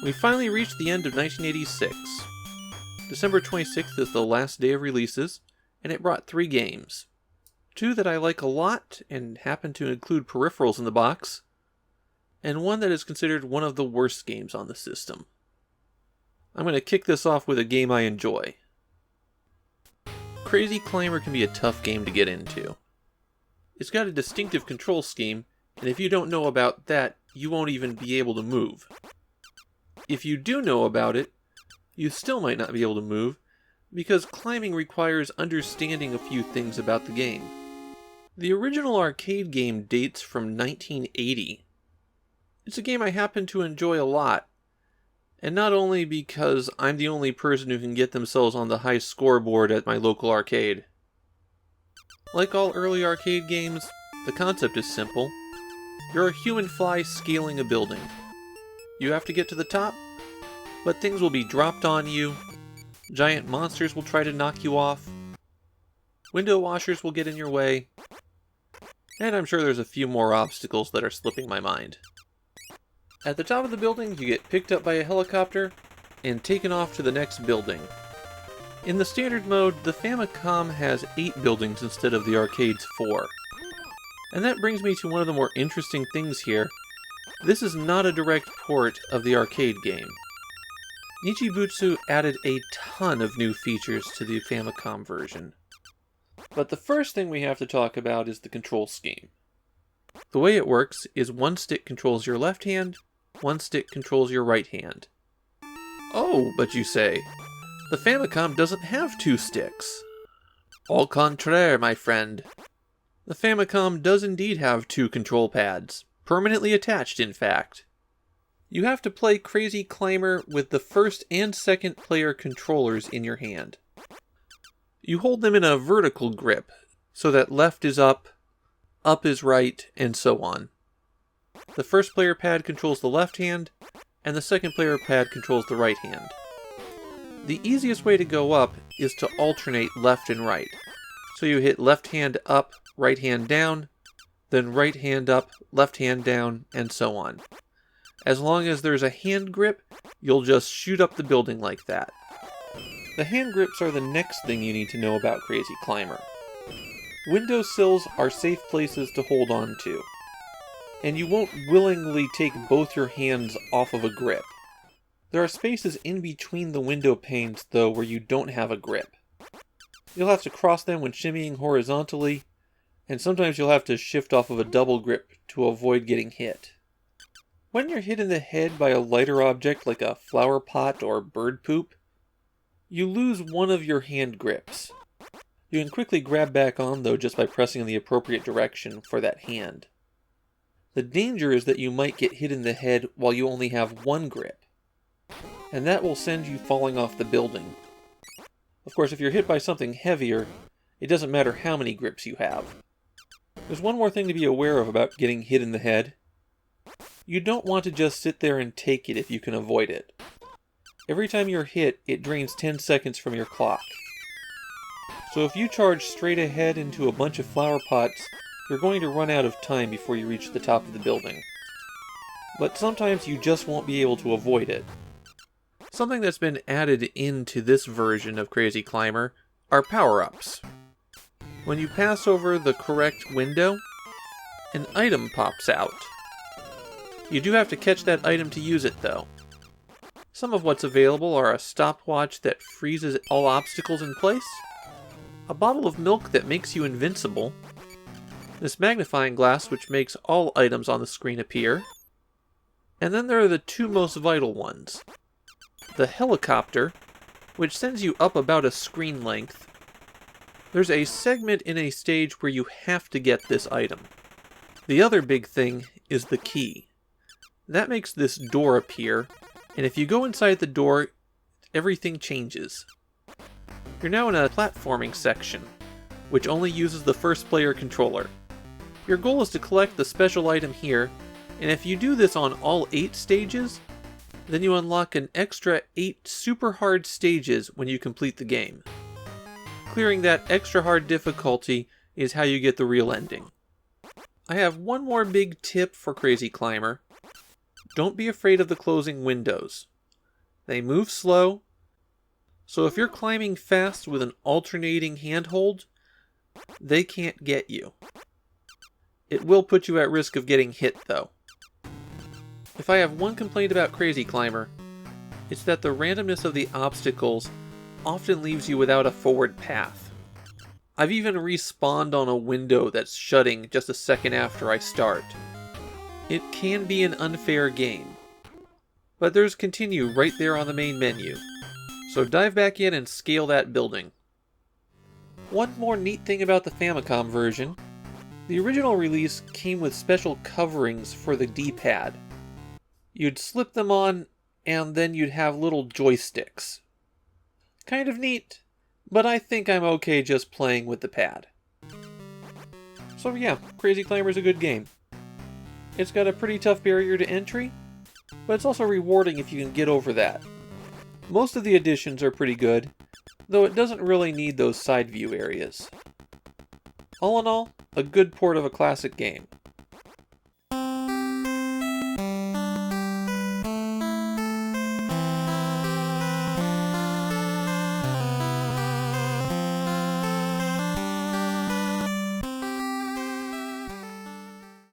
We finally reached the end of 1986. December 26th is the last day of releases, and it brought 3 games. 2 that I like a lot and happen to include peripherals in the box, and one that is considered one of the worst games on the system. I'm going to kick this off with a game I enjoy. Crazy Climber can be a tough game to get into. It's got a distinctive control scheme, and if you don't know about that, you won't even be able to move. If you do know about it, you still might not be able to move, because climbing requires understanding a few things about the game. The original arcade game dates from 1980. It's a game I happen to enjoy a lot, and not only because I'm the only person who can get themselves on the high scoreboard at my local arcade. Like all early arcade games, the concept is simple. You're a human fly scaling a building. You have to get to the top, but things will be dropped on you, giant monsters will try to knock you off, window washers will get in your way, and I'm sure there's a few more obstacles that are slipping my mind. At the top of the building, you get picked up by a helicopter and taken off to the next building. In the standard mode, the Famicom has 8 buildings instead of the arcade's 4. And that brings me to one of the more interesting things here. This is not a direct port of the arcade game. Nichibutsu added a ton of new features to the Famicom version. But the first thing we have to talk about is the control scheme. The way it works is one stick controls your left hand, one stick controls your right hand. Oh, but you say, the Famicom doesn't have 2 sticks. Au contraire, my friend. The Famicom does indeed have 2 control pads, permanently attached in fact. You have to play Crazy Climber with the first and second player controllers in your hand. You hold them in a vertical grip, so that left is up is right, and so on. The first player pad controls the left hand, and the second player pad controls the right hand. The easiest way to go up is to alternate left and right. So you hit left hand up, right hand down, then right hand up, left hand down, and so on. As long as there's a hand grip, you'll just shoot up the building like that. The hand grips are the next thing you need to know about Crazy Climber. Windowsills are safe places to hold on to, and you won't willingly take both your hands off of a grip. There are spaces in between the window panes, though, where you don't have a grip. You'll have to cross them when shimmying horizontally, and sometimes you'll have to shift off of a double grip to avoid getting hit. When you're hit in the head by a lighter object like a flower pot or bird poop, you lose one of your hand grips. You can quickly grab back on, though, just by pressing in the appropriate direction for that hand. The danger is that you might get hit in the head while you only have one grip, and that will send you falling off the building. Of course, if you're hit by something heavier, it doesn't matter how many grips you have. There's one more thing to be aware of about getting hit in the head. You don't want to just sit there and take it if you can avoid it. Every time you're hit, it drains 10 seconds from your clock. So if you charge straight ahead into a bunch of flower pots, you're going to run out of time before you reach the top of the building. But sometimes you just won't be able to avoid it. Something that's been added into this version of Crazy Climber are power-ups. When you pass over the correct window, an item pops out. You do have to catch that item to use it, though. Some of what's available are a stopwatch that freezes all obstacles in place, a bottle of milk that makes you invincible, this magnifying glass which makes all items on the screen appear, and then there are the 2 most vital ones. The helicopter, which sends you up about a screen length. There's a segment in a stage where you have to get this item. The other big thing is the key. That makes this door appear, and if you go inside the door, everything changes. You're now in a platforming section, which only uses the first player controller. Your goal is to collect the special item here, and if you do this on all 8 stages, then you unlock an extra 8 super hard stages when you complete the game. Clearing that extra hard difficulty is how you get the real ending. I have one more big tip for Crazy Climber. Don't be afraid of the closing windows. They move slow, so if you're climbing fast with an alternating handhold, they can't get you. It will put you at risk of getting hit, though. If I have one complaint about Crazy Climber, it's that the randomness of the obstacles often leaves you without a forward path. I've even respawned on a window that's shutting just a second after I start. It can be an unfair game, but there's continue right there on the main menu, so dive back in and scale that building. One more neat thing about the Famicom version, the original release came with special coverings for the D-pad. You'd slip them on, and then you'd have little joysticks. Kind of neat, but I think I'm okay just playing with the pad. So yeah, Crazy Climber's a good game. It's got a pretty tough barrier to entry, but it's also rewarding if you can get over that. Most of the additions are pretty good, though it doesn't really need those side view areas. All in all, a good port of a classic game.